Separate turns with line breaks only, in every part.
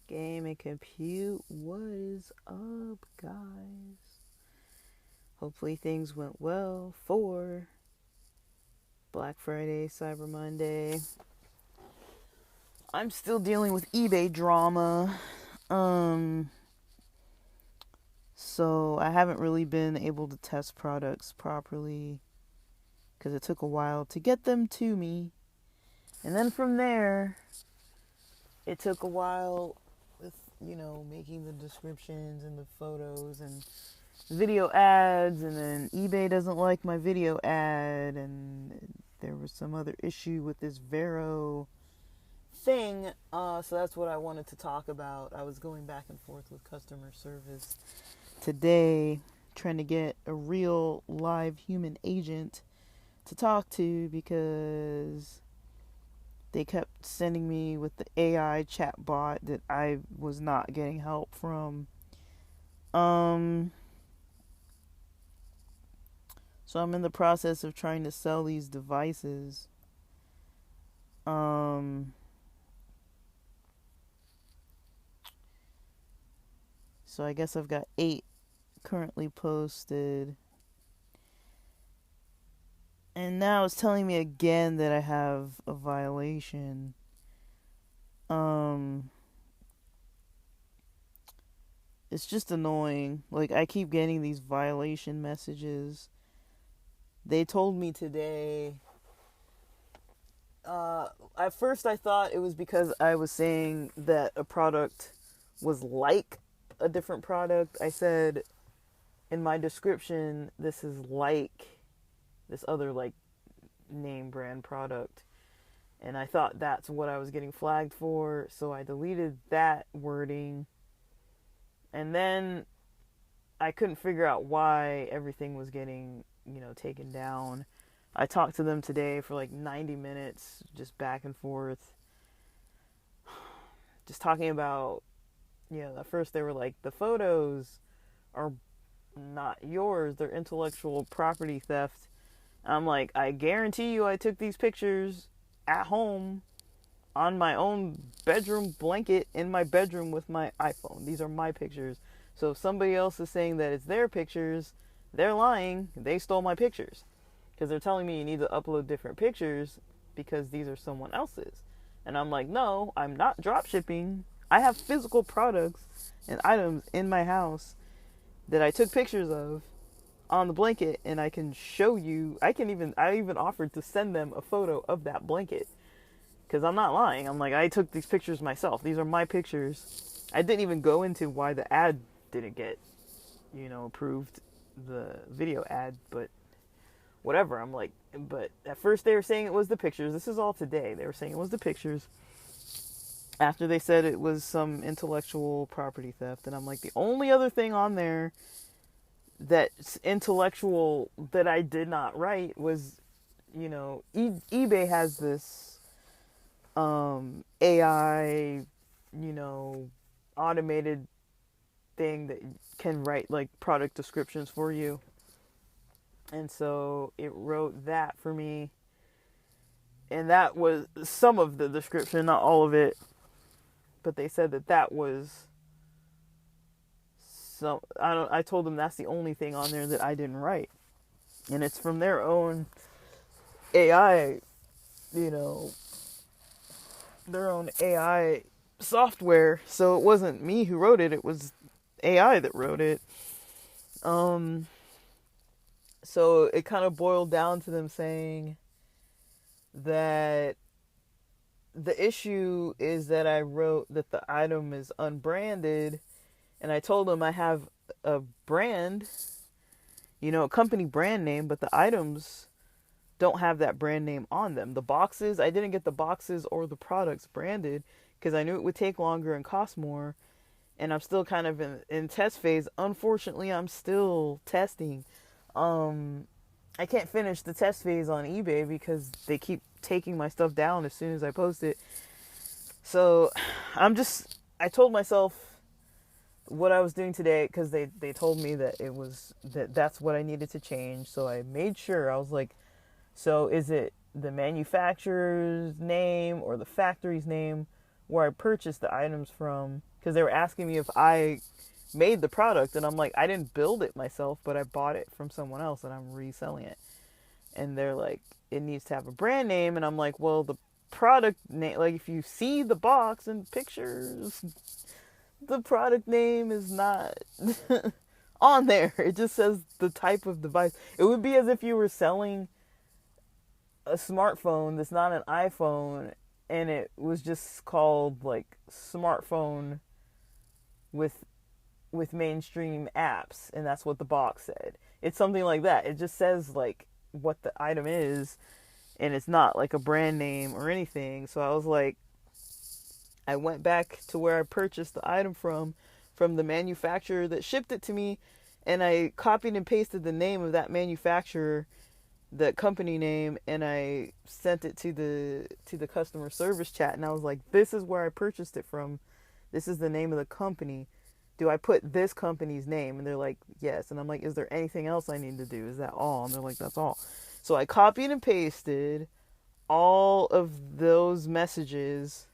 Game and compute. What is up, guys? Hopefully things went well for Black Friday, Cyber Monday. I'm still dealing with eBay drama. So I haven't really been able to test products properly because it took a while to get them to me. And then from there, it took a while with, making the descriptions and the photos and video ads, and then eBay doesn't like my video ad, and there was some other issue with this Vero thing, so that's what I wanted to talk about. I was going back and forth with customer service today, trying to get a real live human agent to talk to because they kept sending me with the AI chat bot that I was not getting help from. So I'm in the process of trying to sell these devices. So I guess I've got 8 currently posted. And now it's telling me again that I have a violation. It's just annoying. Like, I keep getting these violation messages. They told me today, at first I thought it was because I was saying that a product was like a different product. I said in my description, this is like this other like name brand product. And I thought that's what I was getting flagged for, so I deleted that wording. And then I couldn't figure out why everything was getting, taken down. I talked to them today for like 90 minutes, just back and forth. Just talking about, at first they were like, the photos are not yours, they're intellectual property theft. I'm like, I guarantee you I took these pictures at home on my own bedroom blanket in my bedroom with my iPhone. These are my pictures. So if somebody else is saying that it's their pictures, they're lying. They stole my pictures. Because they're telling me you need to upload different pictures because these are someone else's. And I'm like, no, I'm not drop shipping. I have physical products and items in my house that I took pictures of on the blanket, and I can show you. I even offered to send them a photo of that blanket because I'm not lying. I'm like, I took these pictures myself. These are my pictures. I didn't even go into why the ad didn't get, approved, the video ad, but whatever. I'm like, but at first they were saying it was the pictures. This is all today. They were saying it was the pictures after they said it was some intellectual property theft. And I'm like, the only other thing on there that's intellectual that I did not write was, eBay has this AI, automated thing that can write like product descriptions for you. And so it wrote that for me. And that was some of the description, not all of it. But they said that was some, I told them that's the only thing on there that I didn't write. And it's from their own AI, their own AI software. So it wasn't me who wrote it, it was AI that wrote it. So it kind of boiled down to them saying that the issue is that I wrote that the item is unbranded, and I told them I have a brand, a company brand name, but the items don't have that brand name on them. The boxes, I didn't get the boxes or the products branded because I knew it would take longer and cost more, and I'm still kind of in test phase. Unfortunately, I'm still testing. I can't finish the test phase on eBay because they keep taking my stuff down as soon as I post it. So I told myself what I was doing today because they told me that that's what I needed to change. So I made sure. I was like, so is it the manufacturer's name or the factory's name? where I purchased the items from, because they were asking me if I made the product, and I'm like, I didn't build it myself, but I bought it from someone else and I'm reselling it. And they're like, it needs to have a brand name, and I'm like, well, the product name, like if you see the box and pictures, the product name is not on there. It just says the type of device. It would be as if you were selling a smartphone that's not an iPhone, and it was just called like smartphone with mainstream apps, and that's what the box said. It's something like that. It just says like what the item is, and it's not like a brand name or anything. So I was like, I went back to where I purchased the item from the manufacturer that shipped it to me, and I copied and pasted the name of that manufacturer, the company name, and I sent it to the customer service chat, and I was like, this is where I purchased it from. This is the name of the company. Do I put this company's name? And they're like, yes. And I'm like, is there anything else I need to do? Is that all? And they're like, that's all. So I copied and pasted all of those messages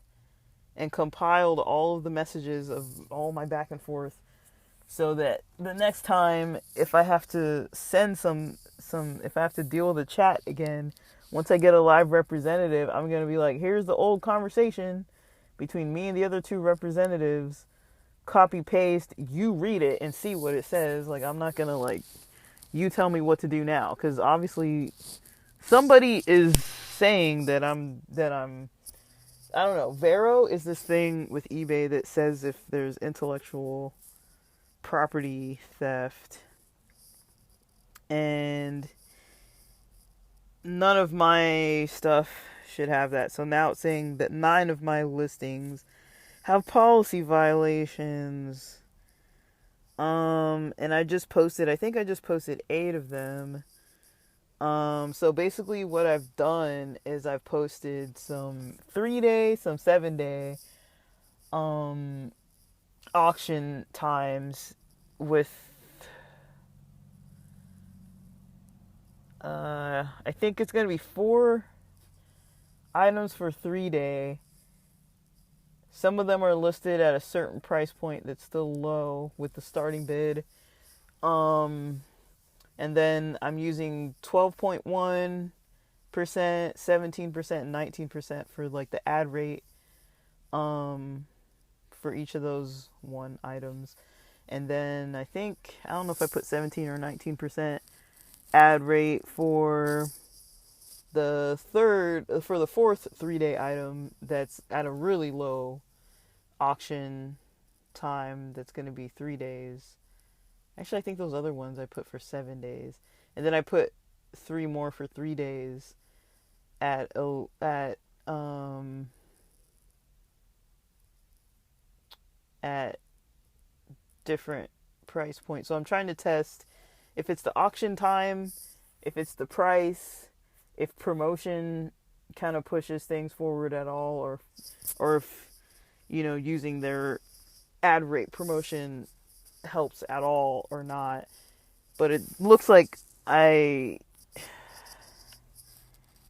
and compiled all of the messages of all my back and forth, so that the next time, if I have to send if I have to deal with a chat again, once I get a live representative, I'm going to be like, here's the old conversation between me and the other two representatives. Copy paste, you read it and see what it says. Like, I'm not going to like, you tell me what to do now, because obviously somebody is saying that I'm I don't know. Vero is this thing with eBay that says if there's intellectual property theft, and none of my stuff should have that. So now it's saying that 9 of my listings have policy violations. And I think I just posted 8 of them. So basically what I've done is I've posted some 3-day, some 7-day, auction times with, I think it's going to be 4 items for 3-day. Some of them are listed at a certain price point that's still low with the starting bid. And then I'm using 12.1%, 17%, and 19% for like the ad rate for each of those 1 items. And then I don't know if I put 17 or 19% ad rate for the 4th 3-day item that's at a really low auction time, that's going to be 3 days. Actually, I think those other ones I put for 7 days. And then I put 3 more for 3 days at different price points. So I'm trying to test if it's the auction time, if it's the price, if promotion kind of pushes things forward at all, or if, using their ad rate promotion helps at all or not. But it looks like I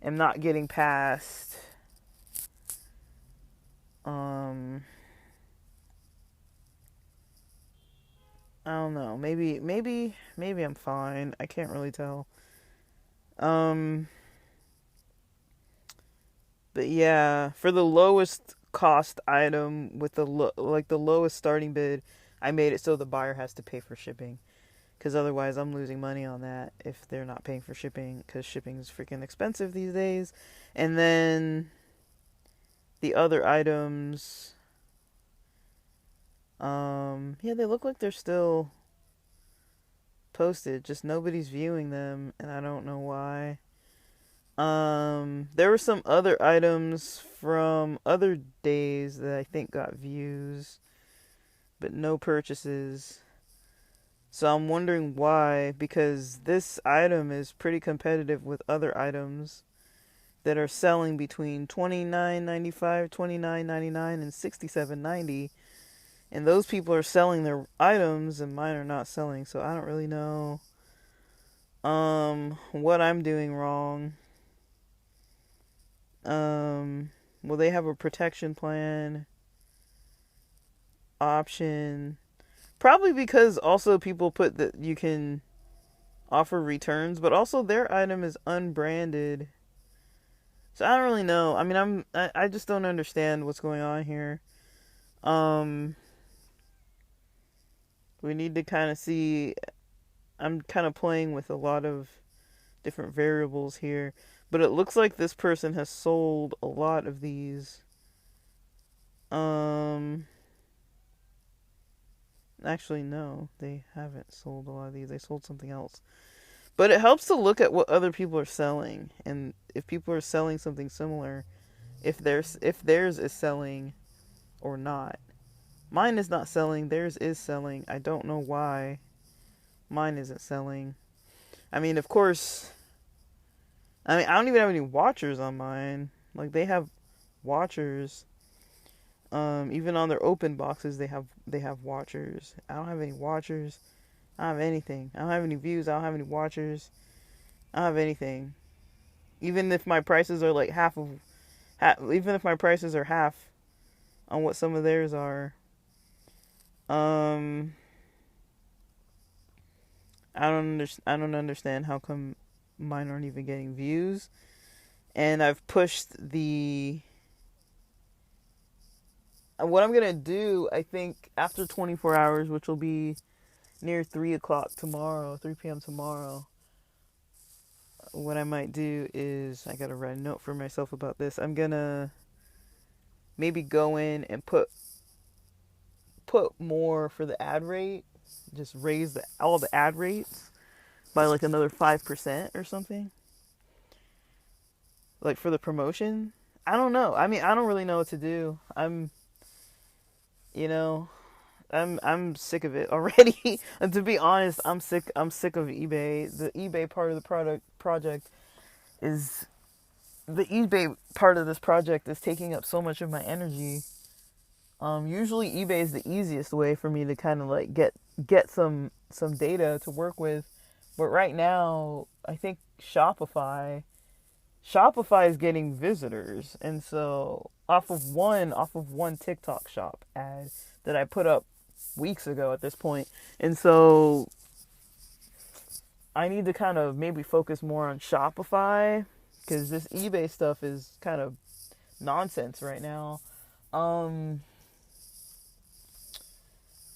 am not getting past I don't know, maybe I'm fine. I can't really tell. But yeah, for the lowest cost item with the lowest starting bid, I made it so the buyer has to pay for shipping, because otherwise I'm losing money on that if they're not paying for shipping, because shipping is freaking expensive these days. And then the other items, yeah, they look like they're still posted, just nobody's viewing them, and I don't know why. There were some other items from other days that I think got views, but no purchases. So I'm wondering why, because this item is pretty competitive with other items that are selling between $29.95, $29.99, and $67.90. And those people are selling their items and mine are not selling, so I don't really know what I'm doing wrong. Well, they have a protection plan. option. Probably because also people put that you can offer returns, but also their item is unbranded. So I don't really know. I mean, I just don't understand what's going on here. Um, we need to kind of see. I'm kind of playing with a lot of different variables here, but it looks like this person has sold a lot of these. Actually, no, they haven't sold a lot of these. They sold something else. But it helps to look at what other people are selling, and if people are selling something similar, if theirs is selling or not. Mine is not selling. Theirs is selling. I don't know why mine isn't selling. I mean, of course. I mean, I don't even have any watchers on mine. Like they have watchers. Even on their open boxes, they have watchers. I don't have any watchers. I don't have anything. I don't have any views. I don't have any watchers. I don't have anything. Even if my prices are like even if my prices are half on what some of theirs are. Um, I don't understand how come mine aren't even getting views. And I've pushed the. What I'm gonna do, I think, after 24 hours, which will be near 3 o'clock tomorrow, 3 p.m. tomorrow. What I might do is I gotta write a note for myself about this. I'm gonna maybe go in and put more for the ad rate, just raise all the ad rates by like another 5% or something, like for the promotion. I don't know. I mean, I don't really know what to do. You know, I'm sick of it already. And to be honest, I'm sick of eBay. The eBay part of the project is the eBay part of this project is taking up so much of my energy. Usually eBay is the easiest way for me to kind of like get some data to work with, but right now I think Shopify is getting visitors, and so off of one TikTok shop ad that I put up weeks ago at this point, and so I need to kind of maybe focus more on Shopify because this eBay stuff is kind of nonsense right now.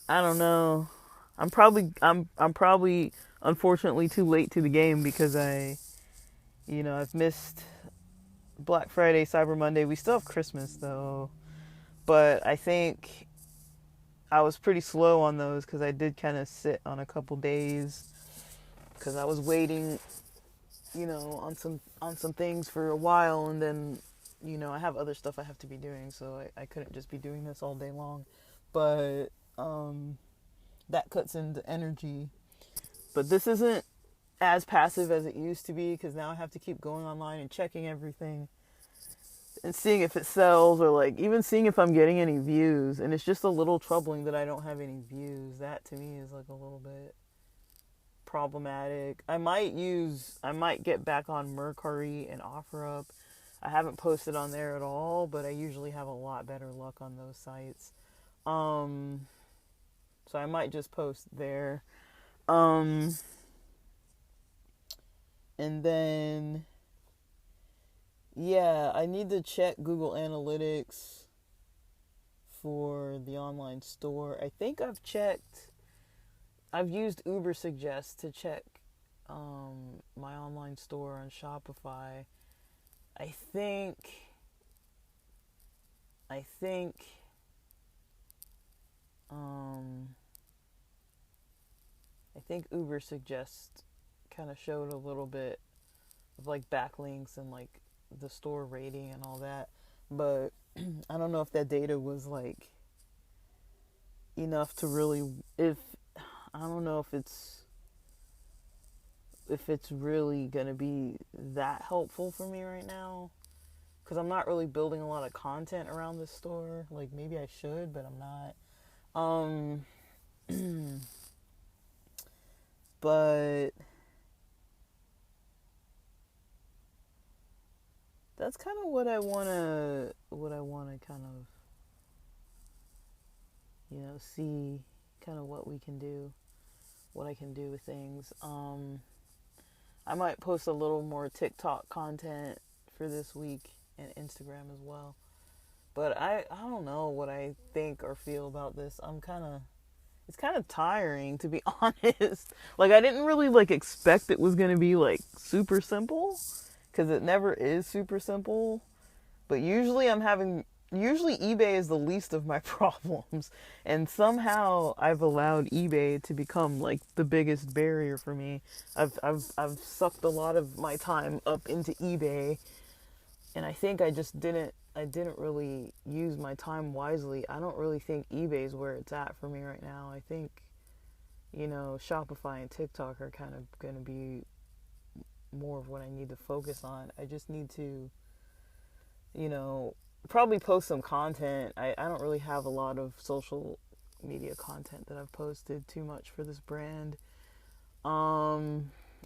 I don't know. I'm probably unfortunately too late to the game because I've missed Black Friday, Cyber Monday. We still have Christmas though, but I think I was pretty slow on those because I did kind of sit on a couple days because I was waiting, on some things for a while, and then I have other stuff I have to be doing, so I couldn't just be doing this all day long. But that cuts into energy. But this isn't as passive as it used to be because now I have to keep going online and checking everything and seeing if it sells, or like even seeing if I'm getting any views. And it's just a little troubling that I don't have any views. That to me is like a little bit problematic. I might get back on Mercari and OfferUp. I haven't posted on there at all, but I usually have a lot better luck on those sites. So I might just post there. And then, yeah, I need to check Google Analytics for the online store. I think I've used Uber Suggest to check my online store on Shopify. I think Uber Suggest kind of showed a little bit of like backlinks and like the store rating and all that, but I don't know if that data was like enough to really, if I don't know if it's really gonna be that helpful for me right now, because I'm not really building a lot of content around this store. Like maybe I should, but I'm not. But that's kind of what I wanna kind of, see kind of what we can do, what I can do with things. I might post a little more TikTok content for this week and Instagram as well. But I don't know what I think or feel about this. It's kind of tiring, to be honest. Like, I didn't really like expect it was going to be like super simple, cuz it never is super simple. But usually eBay is the least of my problems, and somehow I've allowed eBay to become like the biggest barrier for me. I've sucked a lot of my time up into eBay, and I think I didn't really use my time wisely. I don't really think eBay's where it's at for me right now. I think, Shopify and TikTok are kind of going to be more of what I need to focus on. I just need to, probably post some content. I don't really have a lot of social media content that I've posted too much for this brand.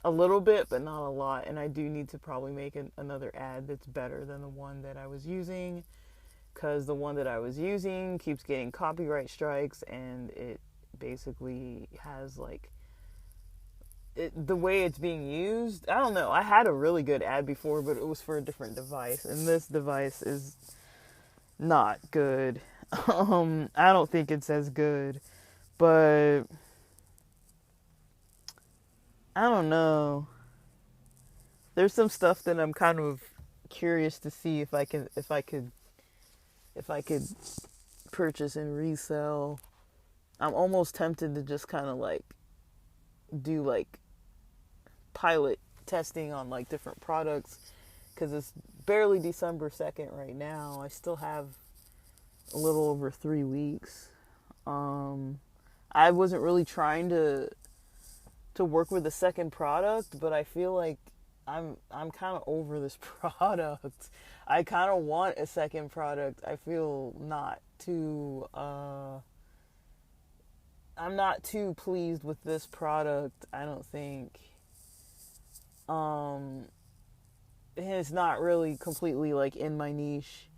A little bit, but not a lot. And I do need to probably make another ad that's better than the one that I was using, because the one that I was using keeps getting copyright strikes, and it basically has the way it's being used. I don't know. I had a really good ad before, but it was for a different device, and this device is not good. I don't think it's as good, but I don't know. There's some stuff that I'm kind of curious to see if I could purchase and resell. I'm almost tempted to just kind of do pilot testing on different products, because it's barely December 2nd right now. I still have a little over 3 weeks. I wasn't really trying to work with a second product, but I feel like I'm kind of over this product. I kind of want a second product. I feel not too I'm not too pleased with this product, I don't think. It's not really completely in my niche.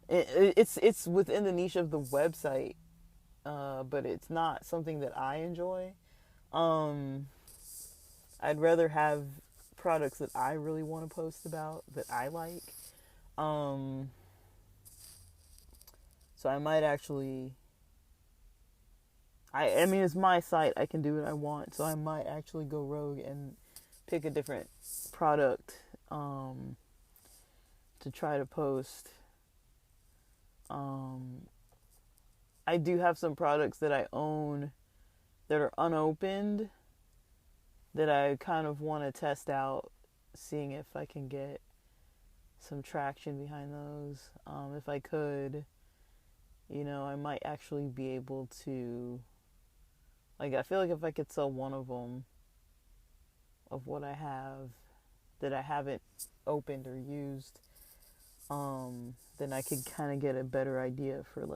It's within the niche of the website, but it's not something that I enjoy. I'd rather have products that I really want to post about, that I like. So I might actually, I mean, it's my site. I can do what I want. So I might actually go rogue and pick a different product to try to post. I do have some products that I own that are unopened that I kind of want to test out, seeing if I can get some traction behind those. If I could, I might actually be able to, I feel like if I could sell one of them, of what I have that I haven't opened or used, then I could kind of get a better idea for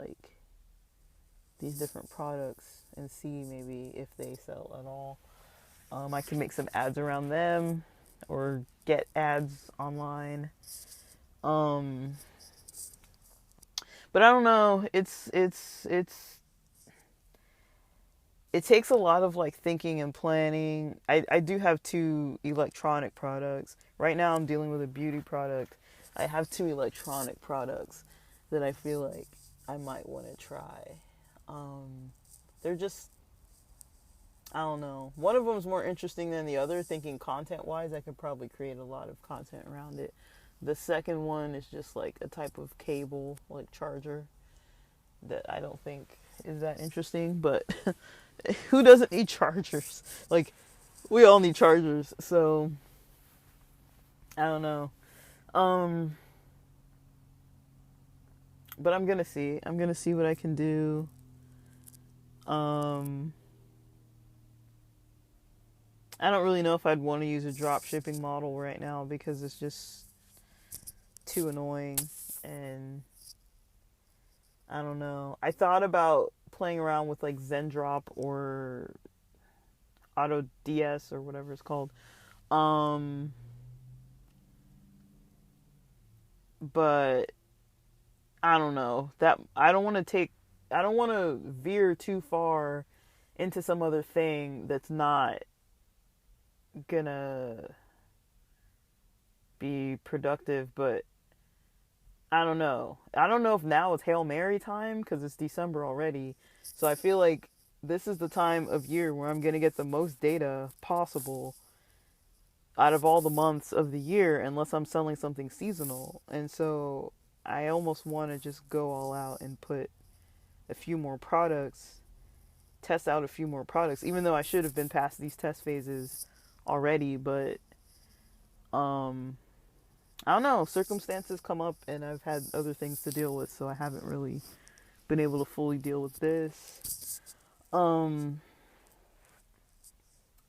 these different products and see maybe if they sell at all. I can make some ads around them or get ads online. But I don't know. It takes a lot of thinking and planning. I do have 2 electronic products. Right now I'm dealing with a beauty product. I have 2 electronic products that I feel like I might want to try. They're just, I don't know. One of them is more interesting than the other. Thinking content-wise, I could probably create a lot of content around it. The second one is just a type of cable, charger, that I don't think is that interesting. But who doesn't need chargers? We all need chargers. So I don't know. But I'm gonna see. I'm gonna see what I can do. I don't really know if I'd want to use a drop shipping model right now, because it's just too annoying, and I don't know. I thought about playing around with Zendrop or Auto DS or whatever it's called. But I don't know. That I don't want to take I don't want to veer too far into some other thing that's not gonna be productive, but I don't know. I don't know if now it's Hail Mary time because it's December already. So I feel like this is the time of year where I'm going to get the most data possible out of all the months of the year, unless I'm selling something seasonal. And so I almost want to just go all out and put a few more products, test out a few more products, even though I should have been past these test phases already. But I don't know, circumstances come up and I've had other things to deal with, so I haven't really been able to fully deal with this.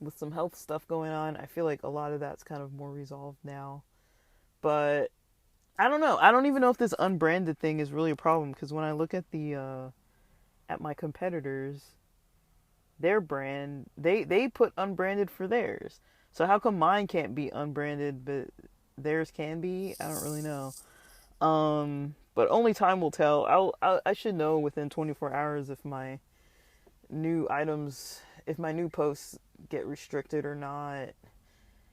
With some health stuff going on, I feel like a lot of that's kind of more resolved now. But I don't know. I don't even know if this unbranded thing is really a problem, because when I look at the at my competitors, their brand, they put unbranded for theirs. So how come mine can't be unbranded but theirs can be? I don't really know. But only time will tell. I should know within 24 hours if my new items, if my new posts get restricted or not.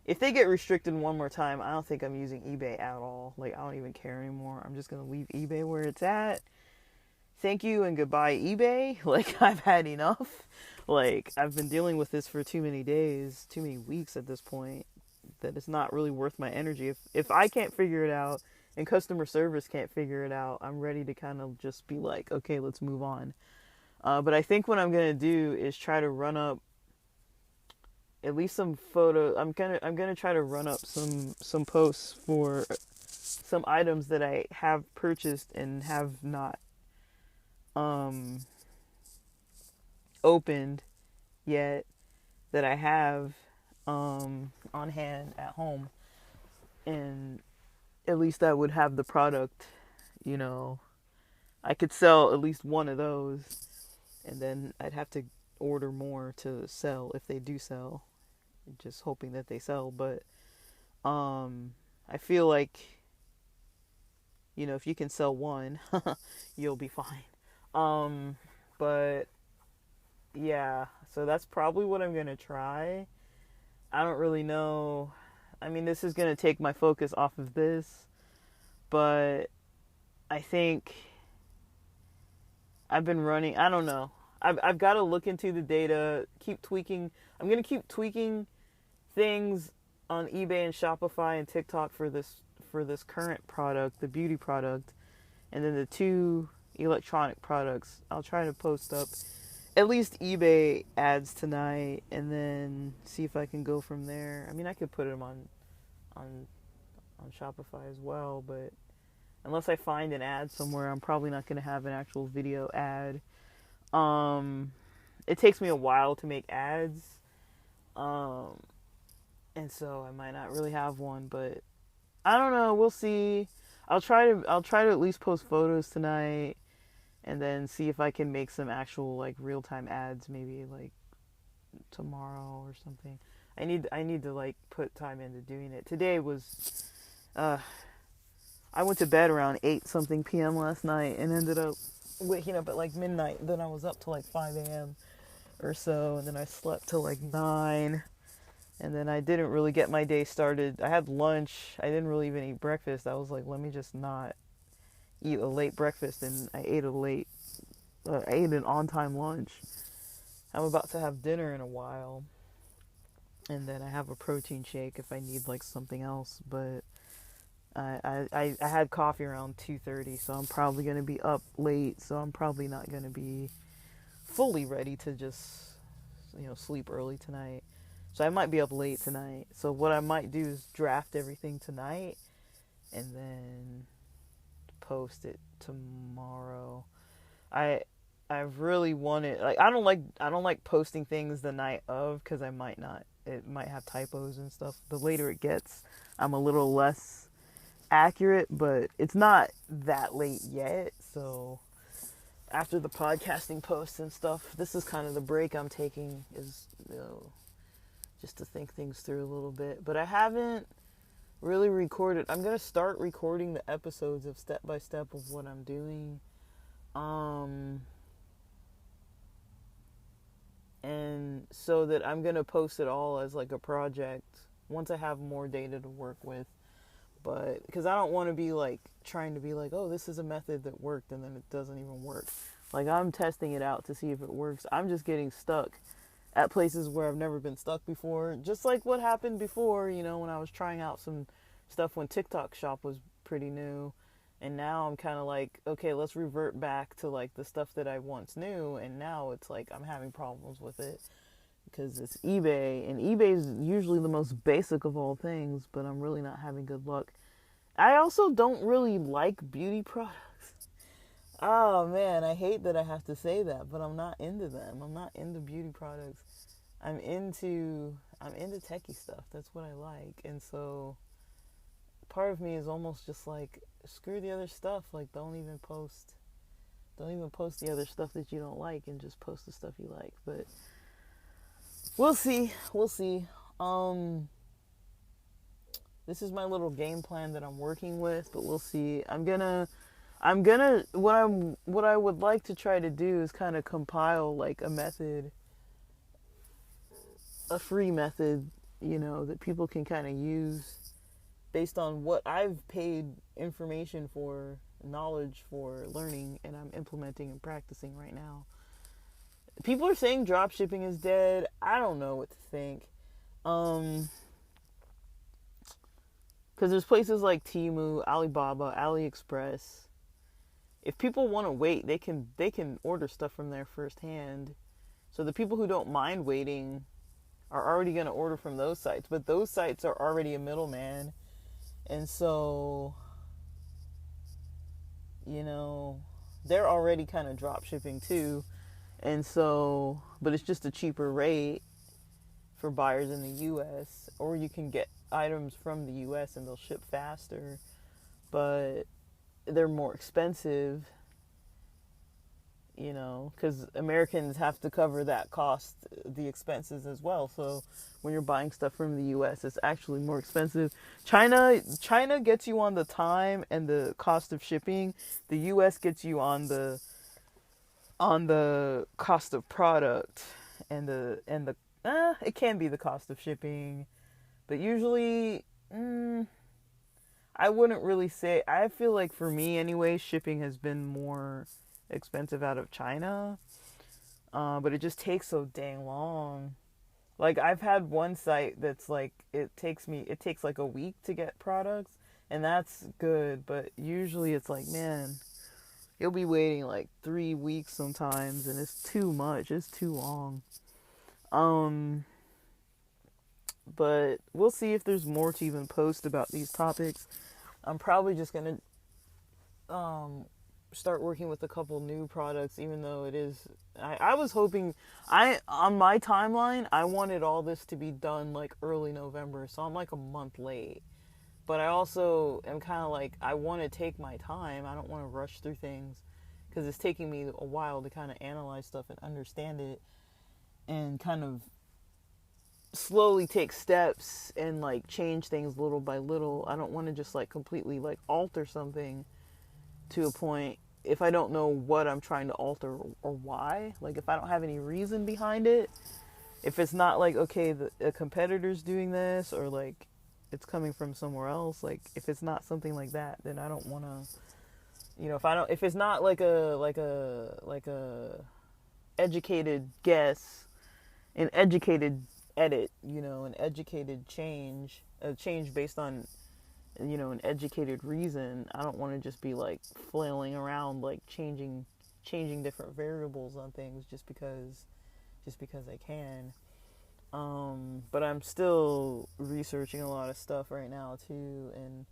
If they get restricted one more time, I don't think I'm using eBay at all. Like, I don't even care anymore. I'm just gonna leave eBay where it's at. Thank you and goodbye, eBay. Like, I've had enough. Like, I've been dealing with this for too many days, too many weeks at this point, that it's not really worth my energy. If I can't figure it out and customer service can't figure it out, I'm ready to kind of just be like, okay, let's move on. But I think what I'm gonna do is try to run up at least some photo. I'm gonna try to run up some posts for some items that I have purchased and have not opened yet, that I have on hand at home, and at least I would have the product. You know, I could sell at least one of those, and then I'd have to order more to sell if they do sell. Just hoping that they sell. But I feel like, you know, if you can sell one, you'll be fine. But yeah, so that's probably what I'm gonna try. I don't really know. I mean, this is gonna take my focus off of this, but I think I've been running. I don't know. I've got to look into the data, keep tweaking. I'm gonna keep tweaking things on eBay and Shopify and TikTok for this current product, the beauty product, and then the two electronic products. I'll try to post up at least eBay ads tonight, and then see if I can go from there. I mean, I could put them on Shopify as well, but unless I find an ad somewhere, I'm probably not going to have an actual video ad. It takes me a while to make ads, and so I might not really have one, but I don't know. We'll see. I'll try to at least post photos tonight, and then see if I can make some actual like real time ads, maybe like tomorrow or something. I need to like put time into doing it. Today was, I went to bed around 8 something p.m. last night and ended up waking up at like midnight. Then I was up till like 5 a.m. or so, and then I slept till like 9. And then I didn't really get my day started. I had lunch. I didn't really even eat breakfast. I was like, let me just not eat a late breakfast, and I ate I ate an on-time lunch. I'm about to have dinner in a while, and then I have a protein shake if I need like something else. But I had coffee around 2:30, so I'm probably gonna be up late. So I'm probably not gonna be fully ready to just, you know, sleep early tonight. So I might be up late tonight. So what I might do is draft everything tonight and then post it tomorrow. I've really wanted, like, I don't like posting things the night of, because it might have typos and stuff. The later it gets, I'm a little less accurate, but it's not that late yet. So after the podcasting posts and stuff, this is kind of the break I'm taking, is, you know, just to think things through a little bit. But I haven't really recorded. I'm going to start recording the episodes of step by step of what I'm doing. so that I'm going to post it all as like a project once I have more data to work with. But because I don't want to be like trying to be like, oh, this is a method that worked and then it doesn't even work. Like, I'm testing it out to see if it works. I'm just getting stuck at places where I've never been stuck before. Just like what happened before, you know, when I was trying out some stuff when TikTok Shop was pretty new. And now I'm kind of like, okay, let's revert back to like the stuff that I once knew. And now it's like I'm having problems with it because it's eBay. And eBay is usually the most basic of all things, but I'm really not having good luck. I also don't really like beauty products. Oh man, I hate that I have to say that, but I'm not into them. I'm not into beauty products. I'm into techie stuff. That's what I like. And so part of me is almost just like, screw the other stuff. Like, don't even post the other stuff that you don't like and just post the stuff you like. But we'll see. This is my little game plan that I'm working with, but we'll see. What I would like to try to do is kind of compile like a method, a free method, you know, that people can kind of use based on what I've paid information for, knowledge for, learning, and I'm implementing and practicing right now. People are saying drop shipping is dead. I don't know what to think. Because there's places like Temu, Alibaba, AliExpress. If people want to wait, they can order stuff from there firsthand. So the people who don't mind waiting are already going to order from those sites. But those sites are already a middleman. And so, you know, they're already kind of drop shipping too. And so, but it's just a cheaper rate for buyers in the US. Or you can get items from the US and they'll ship faster. But they're more expensive, you know, because Americans have to cover that cost, the expenses as well. So when you're buying stuff from the US, it's actually more expensive. China gets you on the time and the cost of shipping. The US gets you on the cost of product and the it can be the cost of shipping, but usually I wouldn't really say. I feel like for me anyway, shipping has been more expensive out of China, but it just takes so dang long. Like, I've had one site that's like, it takes like a week to get products, and that's good, but usually it's like, man, you'll be waiting like 3 weeks sometimes, and it's too much. It's too long. But we'll see if there's more to even post about these topics. I'm probably just gonna start working with a couple new products, even though it is. I was hoping, on my timeline, I wanted all this to be done like early November, so I'm like a month late. But I also am kind of like, I want to take my time. I don't want to rush through things because it's taking me a while to kind of analyze stuff and understand it, and kind of slowly take steps and like change things little by little. I don't want to just like completely like alter something to a point if I don't know what I'm trying to alter or why. Like, if I don't have any reason behind it, if it's not like, okay, a competitor's doing this, or like it's coming from somewhere else, like if it's not something like that, then I don't want to, you know, if it's not like a educated guess, an educated edit, you know, an educated change, a change based on, you know, an educated reason. I don't want to just be like flailing around, like changing different variables on things just because I can. But I'm still researching a lot of stuff right now too, and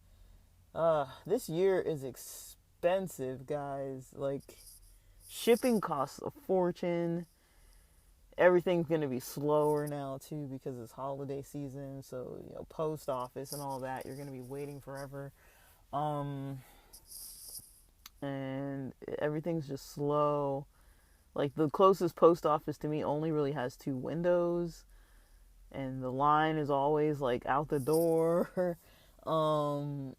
this year is expensive, guys. Like, shipping costs a fortune. Everything's going to be slower now too because it's holiday season, so, you know, post office and all that, you're going to be waiting forever. And everything's just slow. Like, the closest post office to me only really has 2 windows, and the line is always like out the door. So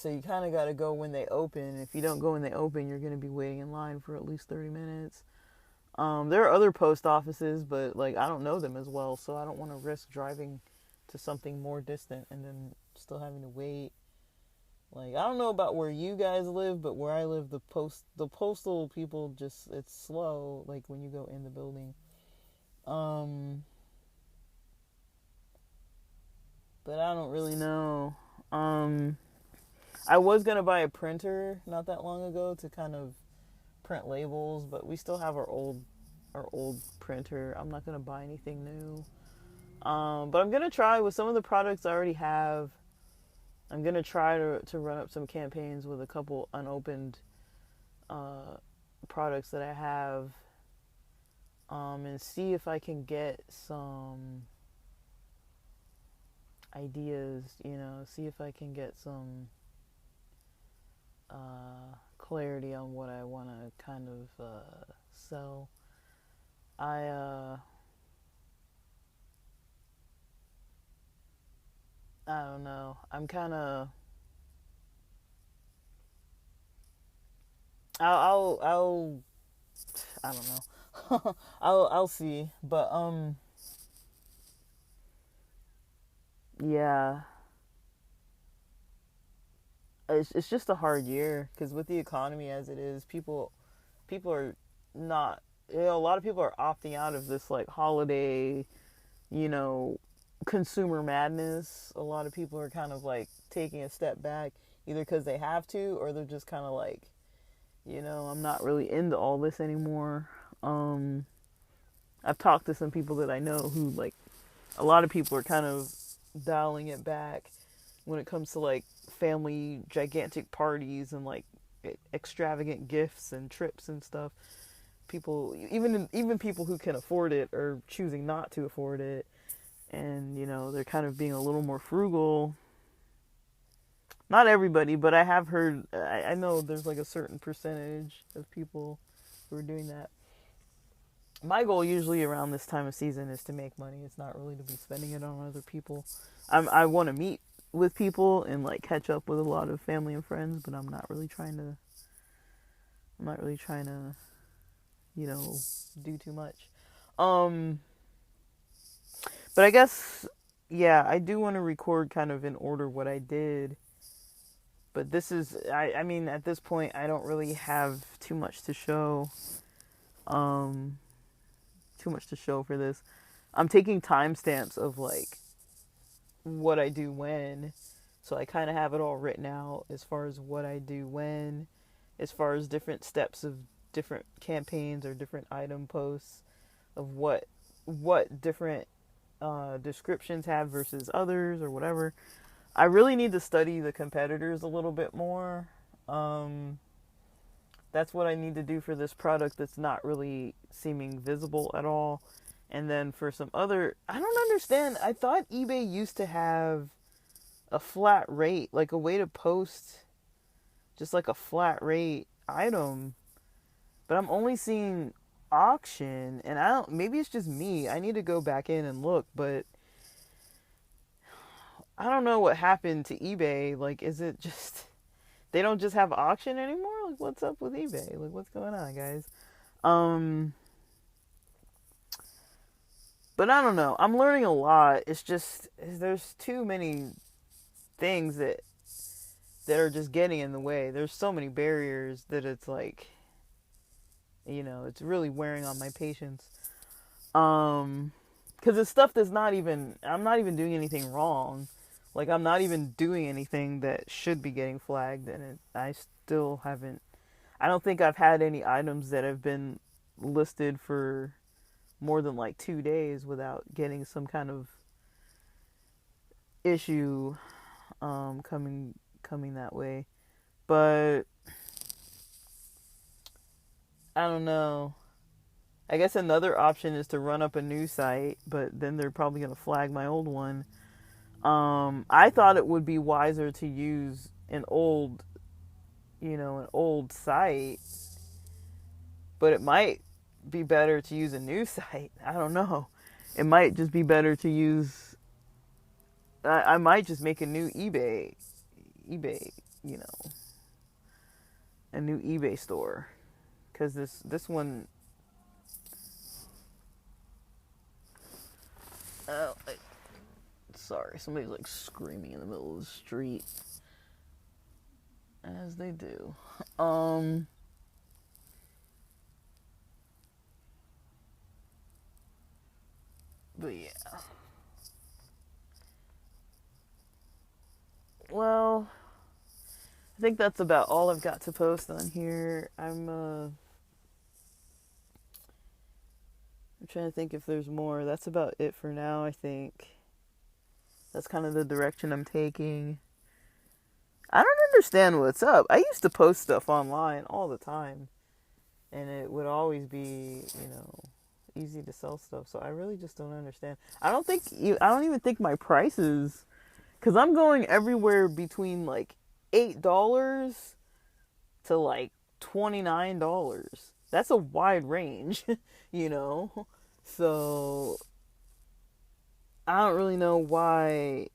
you kind of got to go when they open. If you don't go when they open, you're going to be waiting in line for at least 30 minutes. There are other post offices, but like I don't know them as well, so I don't want to risk driving to something more distant and then still having to wait. Like I don't know about where you guys live, but where I live, the postal people just it's slow. Like when you go in the building, um, but I don't really know. Um, I was gonna buy a printer not that long ago to kind of print labels, but we still have our old printer. I'm not gonna buy anything new. But I'm gonna try with some of the products I already have. I'm gonna try to run up some campaigns with a couple unopened uh, products that I have, and see if I can get some ideas. See if I can get some clarity on what I want to kind of sell. I I don't know. I'm kind of I'll I don't know. I'll see. But yeah, it's just a hard year because with the economy as it is, people are not. A lot of people are opting out of this like holiday, you know, consumer madness. A lot of people are kind of like taking a step back, either because they have to or they're just kind of like, I'm not really into all this anymore. Um, I've talked to some people that I know who like a lot of people are kind of dialing it back when it comes to like family gigantic parties and like extravagant gifts and trips and stuff. People, even people who can afford it are choosing not to afford it, and they're kind of being a little more frugal. Not everybody, but I have heard. I know there's like a certain percentage of people who are doing that. My goal usually around this time of season is to make money. It's not really to be spending it on other people. I want to meet with people and like catch up with a lot of family and friends, but I'm not really trying to. I'm not really trying to, do too much. Um, but I guess, yeah, I do want to record kind of in order what I did. But this is, I mean, at this point, I don't really have too much to show. Um, Too much to show for this. I'm taking timestamps of like what I do when, so I kind of have it all written out as far as what I do when, as far as different steps of different campaigns or different item posts of what different descriptions have versus others or whatever. I really need to study the competitors a little bit more. That's what I need to do for this product that's not really seeming visible at all. And then for some other, I don't understand. I thought eBay used to have a flat rate, like a way to post just like a flat rate item. But I'm only seeing auction, and I don't, maybe it's just me. I need to go back in and look, but I don't know what happened to eBay. Like, is it just they don't just have auction anymore? Like, what's up with eBay? Like, what's going on, guys? But I don't know. I'm learning a lot. It's just there's too many things that are just getting in the way. There's so many barriers that it's like, it's really wearing on my patience. Because it's stuff that's I'm not even doing anything wrong. Like, I'm not even doing anything that should be getting flagged, and I still haven't. I don't think I've had any items that have been listed for more than like 2 days without getting some kind of issue coming that way. But I don't know. I guess another option is to run up a new site, but then they're probably going to flag my old one. I thought it would be wiser to use an old site, but it might be better to use a new site. I don't know. It might just be better to use. I might just make a new eBay, a new eBay store, because this one, Oh, sorry, somebody's like screaming in the middle of the street, as they do. But yeah. Well, I think that's about all I've got to post on here. I'm trying to think if there's more. That's about it for now, I think. That's kind of the direction I'm taking. I don't understand what's up. I used to post stuff online all the time, and it would always be, easy to sell stuff. So I really just don't understand. I don't even think my prices, because I'm going everywhere between like $8 to like $29. That's a wide range, you know? So I don't really know why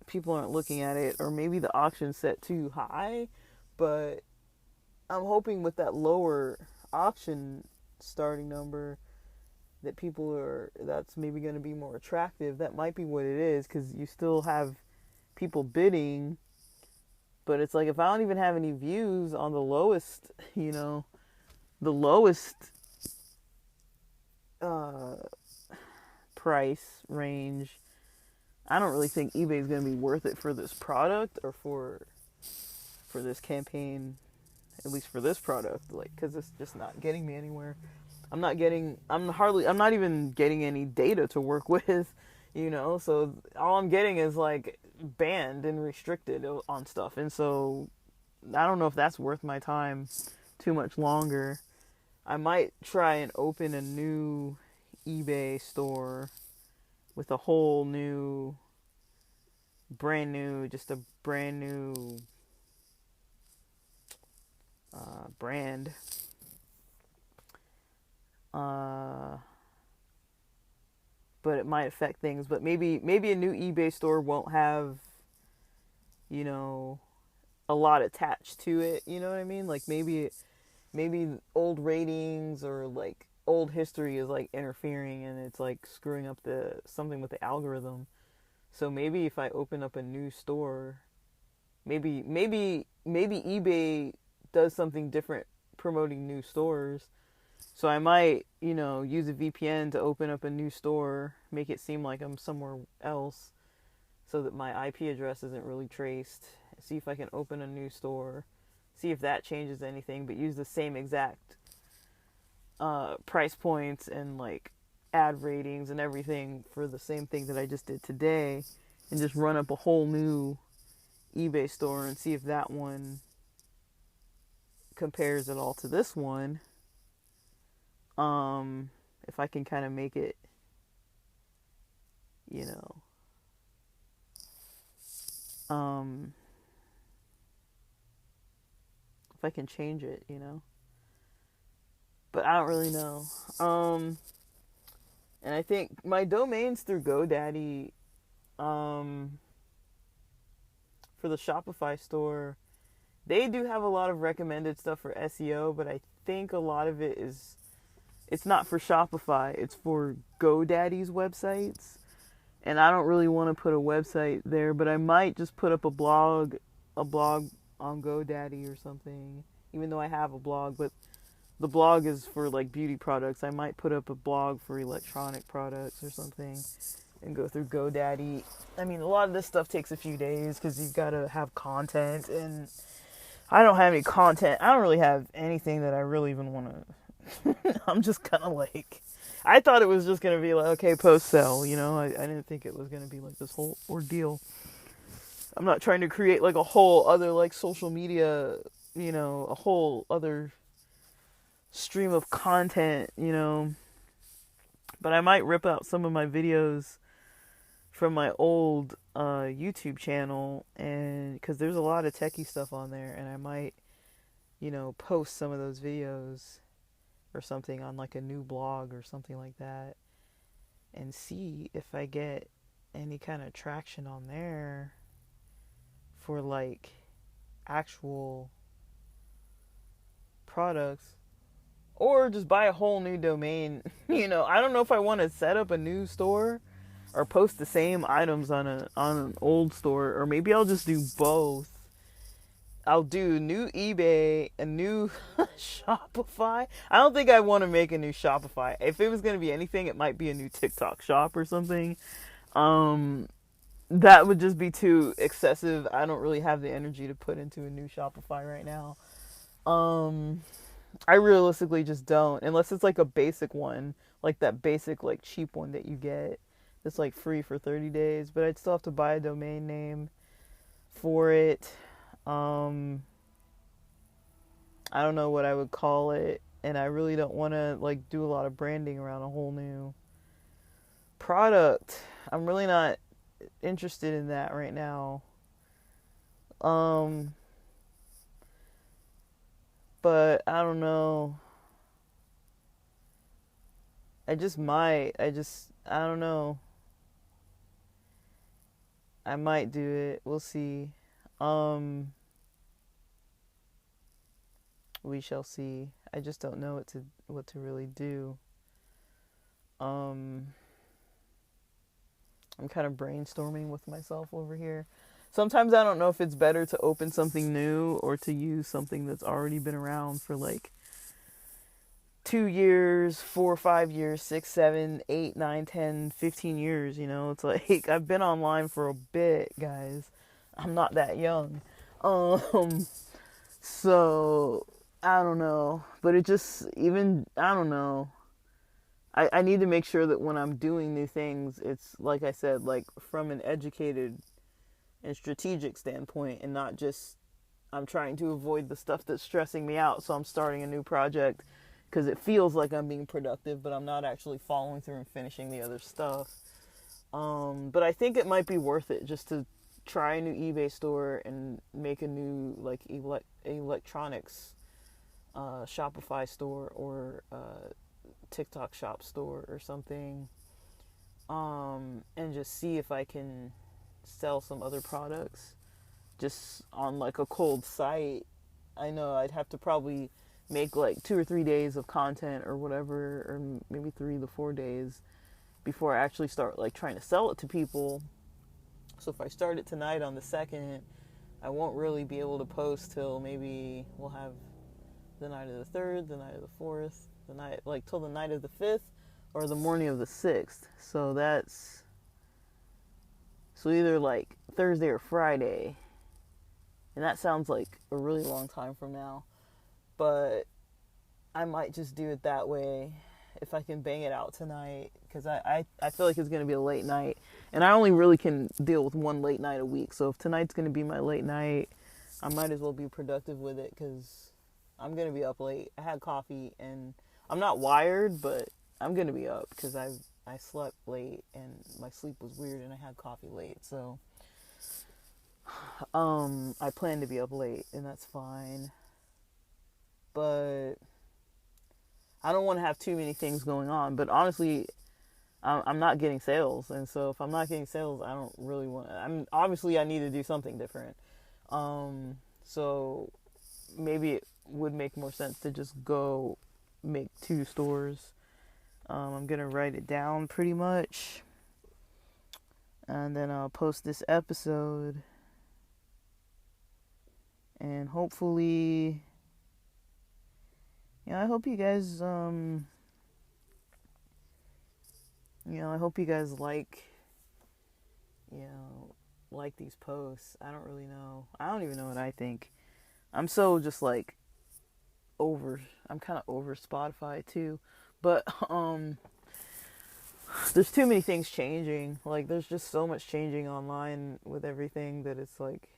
people aren't looking at it, or maybe the auction's set too high, but I'm hoping with that lower auction starting number that that's maybe going to be more attractive. That might be what it is, because you still have people bidding, but it's like if I don't even have any views on the lowest, the lowest price range, I don't really think eBay is going to be worth it for this product, or for this campaign, at least for this product, like, because it's just not getting me anywhere. I'm not even getting any data to work with, so all I'm getting is like banned and restricted on stuff. And so I don't know if that's worth my time too much longer. I might try and open a new eBay store with a whole new, brand new brand. But it might affect things. But maybe a new eBay store won't have, a lot attached to it. You know what I mean? Like maybe old ratings or like old history is like interfering, and it's like screwing up something with the algorithm. So maybe if I open up a new store, maybe eBay does something different promoting new stores. So I might, use a VPN to open up a new store, make it seem like I'm somewhere else, so that my IP address isn't really traced. See if I can open a new store, see if that changes anything, but use the same exact price points and like ad ratings and everything for the same thing that I just did today, and just run up a whole new eBay store and see if that one compares at all to this one. If I can kind of make it, if I can change it, but I don't really know. And I think my domain's through GoDaddy, for the Shopify store. They do have a lot of recommended stuff for SEO, but I think a lot of it's not for Shopify, it's for GoDaddy's websites. And I don't really want to put a website there, but I might just put up a blog on GoDaddy or something, even though I have a blog, but the blog is for like beauty products. I might put up a blog for electronic products or something and go through GoDaddy. I mean, a lot of this stuff takes a few days because you've got to have content, and I don't have any content. I don't really have anything that I really even want to. I'm just kind of like, I thought it was just going to be like, okay, post sell, I didn't think it was going to be like this whole ordeal. I'm not trying to create like a whole other like social media, a whole other stream of content, but I might rip out some of my videos from my old YouTube channel, and because there's a lot of techie stuff on there, and I might, post some of those videos or something on like a new blog or something like that, and see if I get any kind of traction on there for like actual products, or just buy a whole new domain. I don't know if I want to set up a new store. or post the same items on an old store, or maybe I'll just do both. I'll do new eBay, a new Shopify. I don't think I want to make a new Shopify. If it was going to be anything, it might be a new TikTok shop or something. That would just be too excessive. I don't really have the energy to put into a new Shopify right now. I realistically just don't, unless it's like a basic one, like that basic like cheap one that you get. It's like free for 30 days, but I'd still have to buy a domain name for it. I don't know what I would call it, and I really don't want to like do a lot of branding around a whole new product. I'm really not interested in that right now. But I don't know. I just might. I don't know. I might do it. We'll see. We shall see. I just don't know what to really do. I'm kind of brainstorming with myself over here. Sometimes I don't know if it's better to open something new or to use something that's already been around for like 2 years, 4, 5 years, 6, 7, 8, 9, 10, 15 years, you know. It's like I've been online for a bit, guys. I'm not that young. So I don't know. But it just I don't know. I need to make sure that when I'm doing new things, it's like I said, like from an educated and strategic standpoint, and not just I'm trying to avoid the stuff that's stressing me out, so I'm starting a new project because it feels like I'm being productive, but I'm not actually following through and finishing the other stuff. But I think it might be worth it just to try a new eBay store and make a new like electronics Shopify store or TikTok shop store or something, and just see if I can sell some other products just on like a cold site. I know I'd have to probably make like 2 or 3 days of content or whatever, or maybe 3 to 4 days before I actually start like trying to sell it to people. So if I start it tonight on the 2nd, I won't really be able to post till maybe we'll have the night of the 3rd, the night of the 4th, the night like till the night of the 5th or the morning of the 6th. So that's either like Thursday or Friday. And that sounds like a really long time from now. But I might just do it that way if I can bang it out tonight. Because I feel like it's going to be a late night. And I only really can deal with one late night a week. So if tonight's going to be my late night, I might as well be productive with it. Because I'm going to be up late. I had coffee and I'm not wired, but I'm going to be up. Because I slept late and my sleep was weird and I had coffee late. So I plan to be up late and that's fine. But I don't want to have too many things going on. But honestly, I'm not getting sales. And so if I'm not getting sales, I don't really want to. Obviously, I need to do something different. So maybe it would make more sense to just go make 2 stores. I'm going to write it down pretty much. And then I'll post this episode. And hopefully, I hope you guys, I hope you guys like these posts. I don't really know. I don't even know what I think. I'm so just like I'm kind of over Spotify too. But, there's too many things changing. Like, there's just so much changing online with everything that it's like,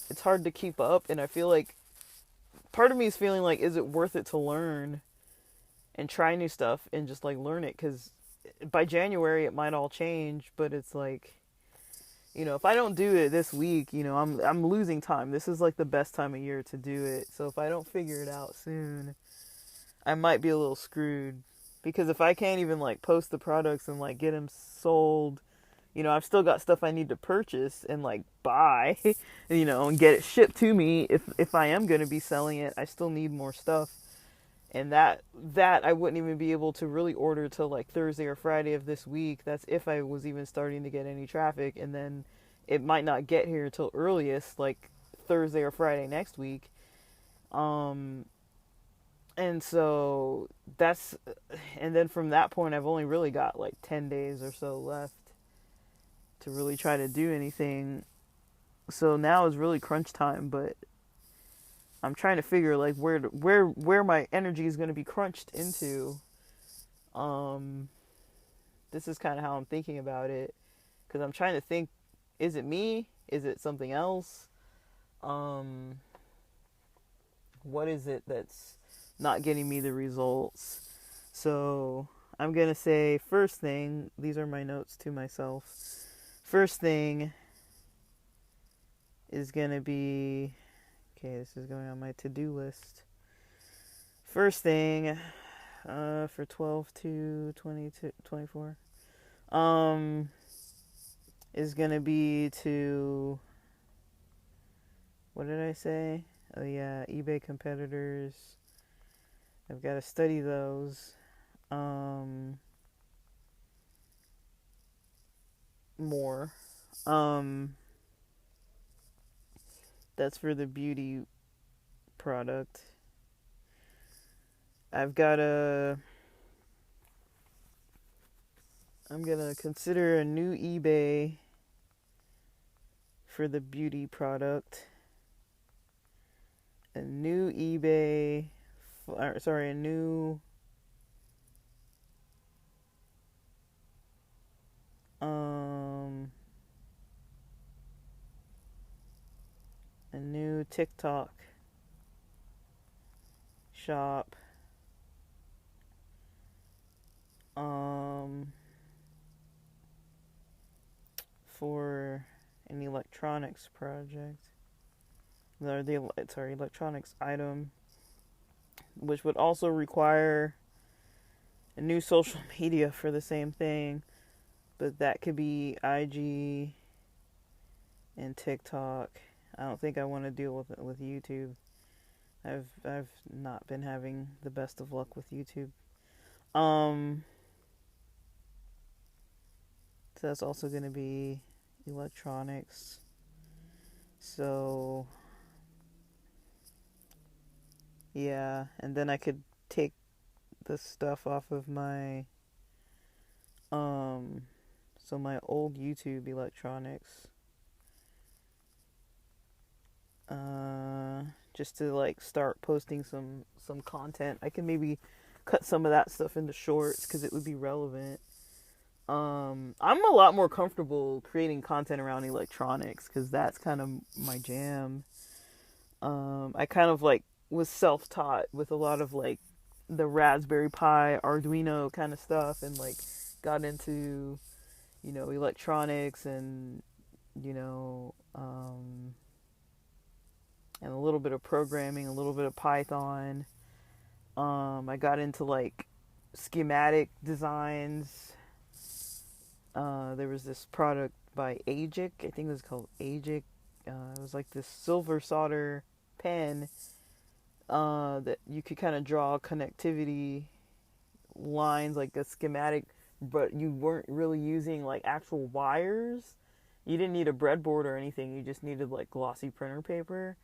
it's hard to keep up. And I feel like part of me is feeling like, is it worth it to learn and try new stuff and just like learn it? Because by January it might all change, but it's like, if I don't do it this week, I'm losing time. This is like the best time of year to do it. So if I don't figure it out soon, I might be a little screwed. Because if I can't even like post the products and like get them sold, I've still got stuff I need to purchase and like buy, and get it shipped to me. If I am going to be selling it, I still need more stuff. And that I wouldn't even be able to really order till like Thursday or Friday of this week. That's if I was even starting to get any traffic, and then it might not get here till earliest like Thursday or Friday next week. Um and so that's and then from that point I've only really got like 10 days or so left to really try to do anything. So now is really crunch time, but I'm trying to figure like where my energy is going to be crunched into. Um, this is kind of how I'm thinking about it because I'm trying to think: is it me? Is it something else? Um, what is it that's not getting me the results? So I'm gonna say first thing. These are my notes to myself. First thing is gonna be okay. This is going on my to-do list. First thing, for 12 to 22, 24, is gonna be to, what did I say? Oh yeah, eBay competitors. I've got to study those. More. That's for the beauty product. I'm gonna consider a new eBay for the beauty product. A new eBay, sorry, a new TikTok shop for an electronics project. Or electronics item, which would also require a new social media for the same thing, but that could be IG and TikTok. I don't think I want to deal with it with YouTube. I've not been having the best of luck with YouTube. So that's also going to be electronics. So yeah, and then I could take the stuff off of my so my old YouTube electronics, just to like start posting some content. I can maybe cut some of that stuff into shorts because it would be relevant. I'm a lot more comfortable creating content around electronics because that's kind of my jam. I kind of like was self-taught with a lot of like the Raspberry Pi, Arduino kind of stuff, and like got into, electronics and, and a little bit of programming, a little bit of Python. I got into like schematic designs. There was this product by Agic, I think it was called Agic. It was like this silver solder pen that you could kind of draw connectivity lines like a schematic, but you weren't really using like actual wires. You didn't need a breadboard or anything. You just needed like glossy printer paper,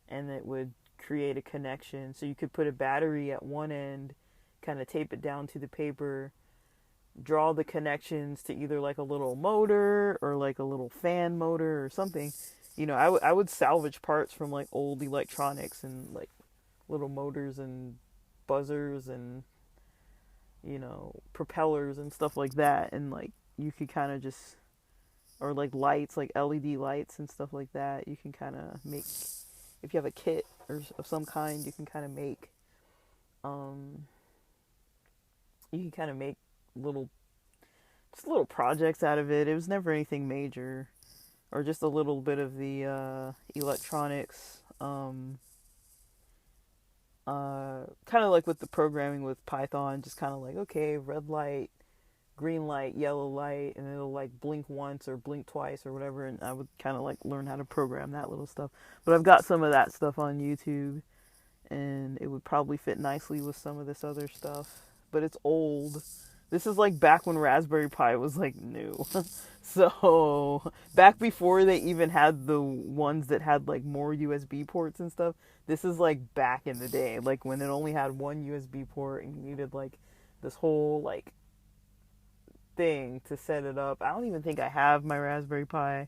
and it would create a connection. So you could put a battery at one end, kind of tape it down to the paper, draw the connections to either like a little motor or like a little fan motor or something. I would salvage parts from like old electronics and like little motors and buzzers and propellers and stuff like that, and like you could kind of just, or like lights, like LED lights and stuff like that. You can kind of make, if you have a kit or of some kind, you can kind of make little projects out of it. It was never anything major, or just a little bit of the electronics. Kind of like with the programming with Python, just kind of like, okay, red light, green light, yellow light, and it'll like blink once or blink twice or whatever, and I would kind of like learn how to program that little stuff. But I've got some of that stuff on YouTube, and it would probably fit nicely with some of this other stuff. But it's old. This is like back when Raspberry Pi was like new. So back before they even had the ones that had like more USB ports and stuff. This is like back in the day, like when it only had one USB port and you needed like this whole like thing to set it up. I don't even think I have my Raspberry Pi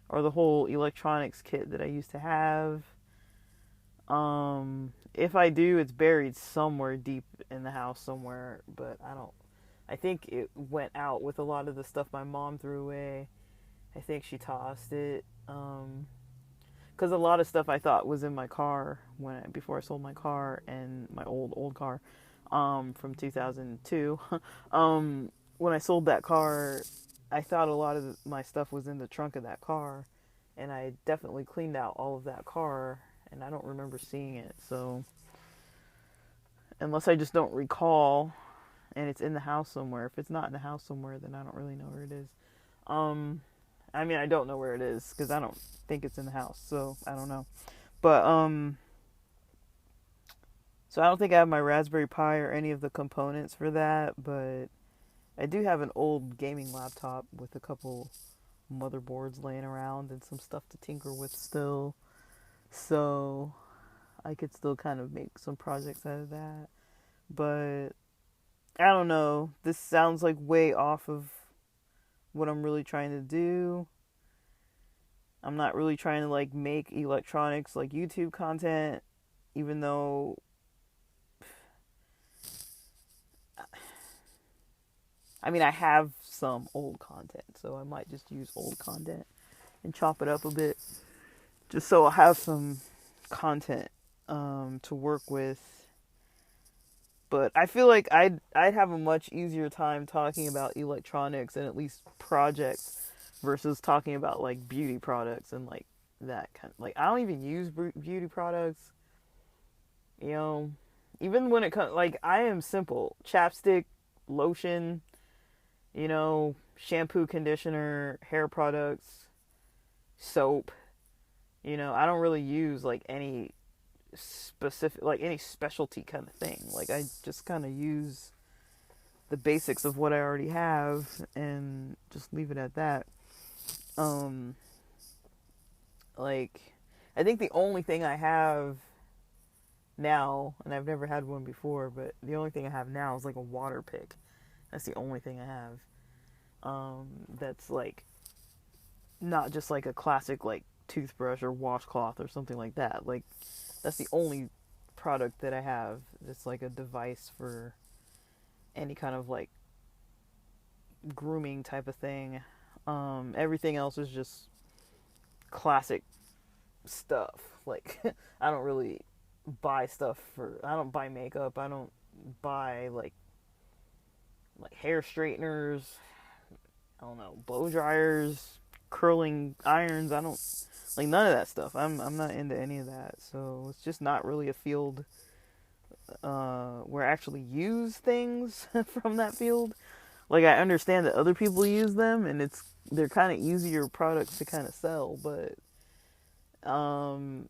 or the whole electronics kit that I used to have. If I do, it's buried somewhere deep in the house somewhere, but I think it went out with a lot of the stuff my mom threw away. I think she tossed it. Because a lot of stuff I thought was in my car before I sold my car, and my old car, from 2002. When I sold that car, I thought a lot of my stuff was in the trunk of that car, and I definitely cleaned out all of that car, and I don't remember seeing it. So unless I just don't recall, and it's in the house somewhere. If it's not in the house somewhere, then I don't really know where it is. I mean, I don't know where it is because I don't think it's in the house, so I don't know. But so I don't think I have my Raspberry Pi or any of the components for that, but I do have an old gaming laptop with a couple motherboards laying around and some stuff to tinker with still. So I could still kind of make some projects out of that. But I don't know. This sounds like way off of what I'm really trying to do. I'm not really trying to like make electronics like YouTube content, even though I mean I have some old content, so I might just use old content and chop it up a bit just so I'll have some content to work with. But I feel like I'd have a much easier time talking about electronics and at least projects versus talking about like beauty products and like that kind of, like I don't even use beauty products. You know, even when it comes, like I am simple: chapstick, lotion, you know, shampoo, conditioner, hair products, soap. You know, I don't really use like any specific, like any specialty kind of thing. Like I just kind of use the basics of what I already have and just leave it at that. Like I think the only thing I have now, and I've never had one before, but the only thing I have now is like a water pick. That's the only thing I have. That's like not just like a classic like toothbrush or washcloth or something like that. Like that's the only product that I have that's like a device for any kind of like grooming type of thing. Everything else is just classic stuff. Like I don't really buy stuff I don't buy makeup. I don't buy like hair straighteners. I don't know, blow dryers, curling irons. I don't like none of that stuff. I'm not into any of that. So it's just not really a field where I actually use things from that field. Like I understand that other people use them and they're kind of easier products to kind of sell, but I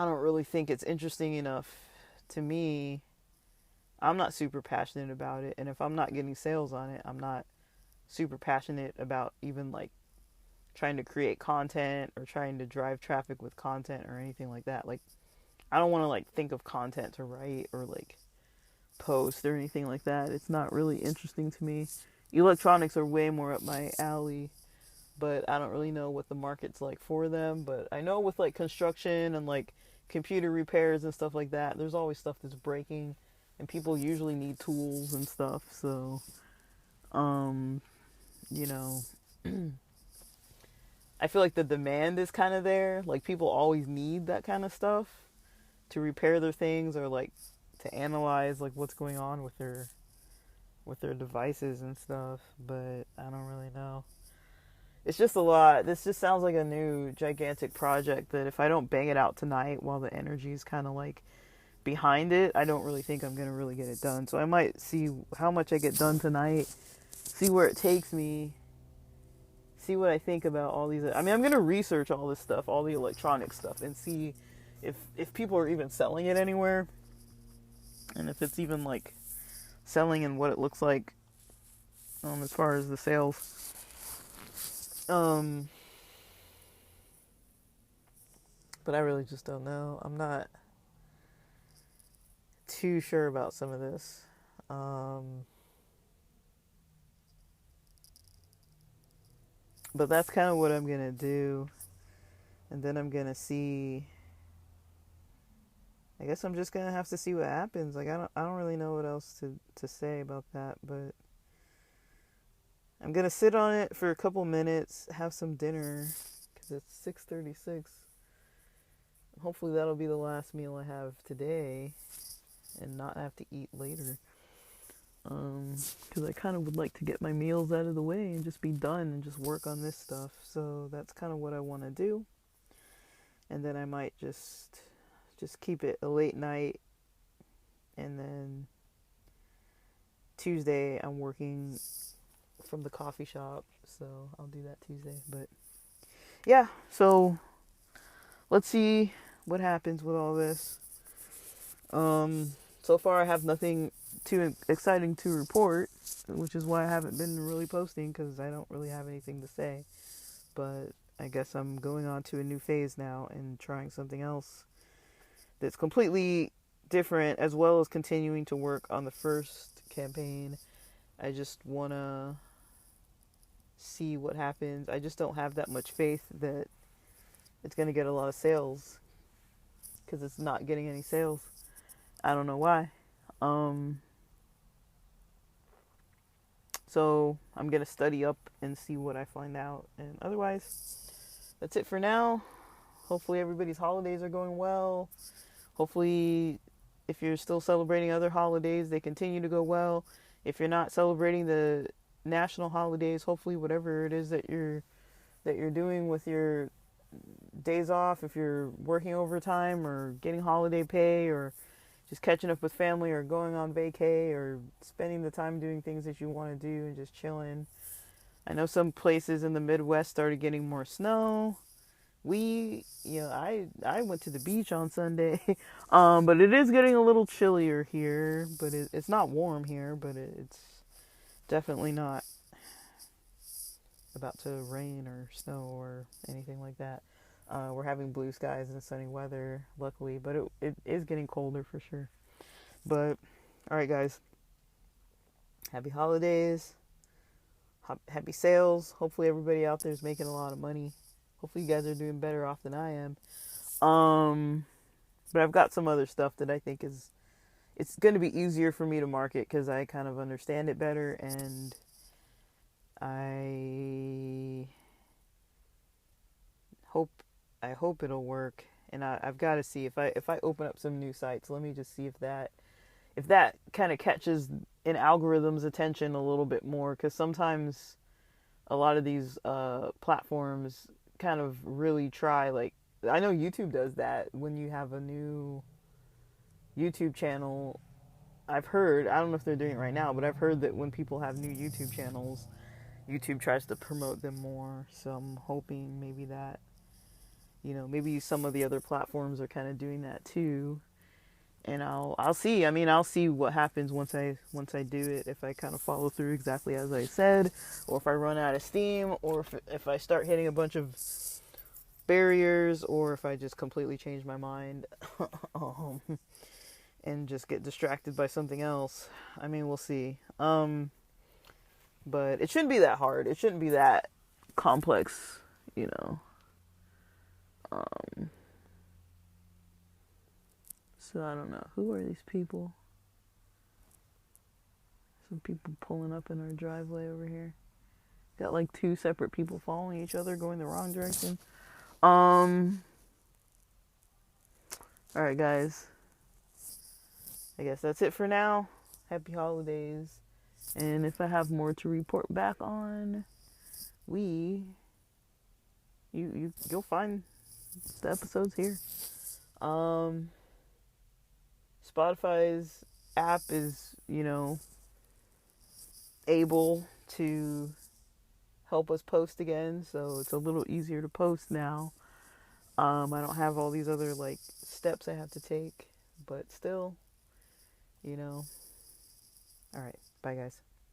don't really think it's interesting enough to me. I'm not super passionate about it, and if I'm not getting sales on it, I'm not super passionate about even like trying to create content or trying to drive traffic with content or anything like that. Like I don't want to like think of content to write or like post or anything like that. It's not really interesting to me. Electronics are way more up my alley, but I don't really know what the market's like for them. But I know with like construction and like computer repairs and stuff like that, there's always stuff that's breaking and people usually need tools and stuff. So you know, I feel like the demand is kind of there. Like people always need that kind of stuff to repair their things or like to analyze like what's going on with their devices and stuff, but I don't really know. It's just a lot. This just sounds like a new gigantic project that if I don't bang it out tonight while the energy is kind of like behind it, I don't really think I'm going to really get it done. So I might see how much I get done tonight, see where it takes me, see what I think about all these. I mean, I'm going to research all this stuff, all the electronic stuff, and see if people are even selling it anywhere, and if it's even like selling and what it looks like as far as the sales. But I really just don't know. I'm not too sure about some of this. But that's kind of what I'm gonna do, and then I'm gonna see. I guess I'm just gonna have to see what happens. Like I don't really know what else to say about that, but I'm gonna sit on it for a couple minutes, have some dinner, because it's 6:36. Hopefully that'll be the last meal I have today, and not have to eat later. Because I kind of would like to get my meals out of the way and just be done and just work on this stuff. So that's kind of what I want to do. And then I might just keep it a late night, and then Tuesday I'm working from the coffee shop, so I'll do that Tuesday. But yeah, so let's see what happens with all this. So far I have nothing too exciting to report, which is why I haven't been really posting, because I don't really have anything to say. But I guess I'm going on to a new phase now and trying something else that's completely different, as well as continuing to work on the first campaign. I just want to see what happens. I just don't have that much faith that it's going to get a lot of sales, because it's not getting any sales. I don't know why. So I'm going to study up and see what I find out. And otherwise, that's it for now. Hopefully everybody's holidays are going well. Hopefully, if you're still celebrating other holidays, they continue to go well. If you're not celebrating the national holidays, hopefully whatever it is that you're doing with your days off, if you're working overtime or getting holiday pay or just catching up with family or going on vacay or spending the time doing things that you want to do and just chilling. I know some places in the Midwest started getting more snow. I went to the beach on Sunday, but it is getting a little chillier here, but it's not warm here, but it's definitely not about to rain or snow or anything like that. We're having blue skies and sunny weather, luckily, but it is getting colder for sure. But, alright guys, happy holidays, happy sales. Hopefully everybody out there is making a lot of money. Hopefully you guys are doing better off than I am. But I've got some other stuff that I think it's going to be easier for me to market, because I kind of understand it better, and I hope it'll work. And I've got to see if I open up some new sites. Let me just see if that kind of catches an algorithm's attention a little bit more, because sometimes a lot of these platforms kind of really try. Like, I know YouTube does that when you have a new YouTube channel. I don't know if they're doing it right now, but I've heard that when people have new YouTube channels, YouTube tries to promote them more. So I'm hoping maybe that, maybe some of the other platforms are kind of doing that too. And I'll see. I mean, I'll see what happens once I do it. If I kind of follow through exactly as I said, or if I run out of steam, or if I start hitting a bunch of barriers, or if I just completely change my mind and just get distracted by something else. I mean, we'll see. But it shouldn't be that hard. It shouldn't be that complex, So I don't know. Who are these people? Some people pulling up in our driveway over here. Got like two separate people following each other, going the wrong direction. Alright guys. I guess that's it for now. Happy holidays. And if I have more to report back on, you'll find the episodes here. Spotify's app is, able to help us post again, so it's a little easier to post now. I don't have all these other like steps I have to take, but still, you know. All right, bye guys.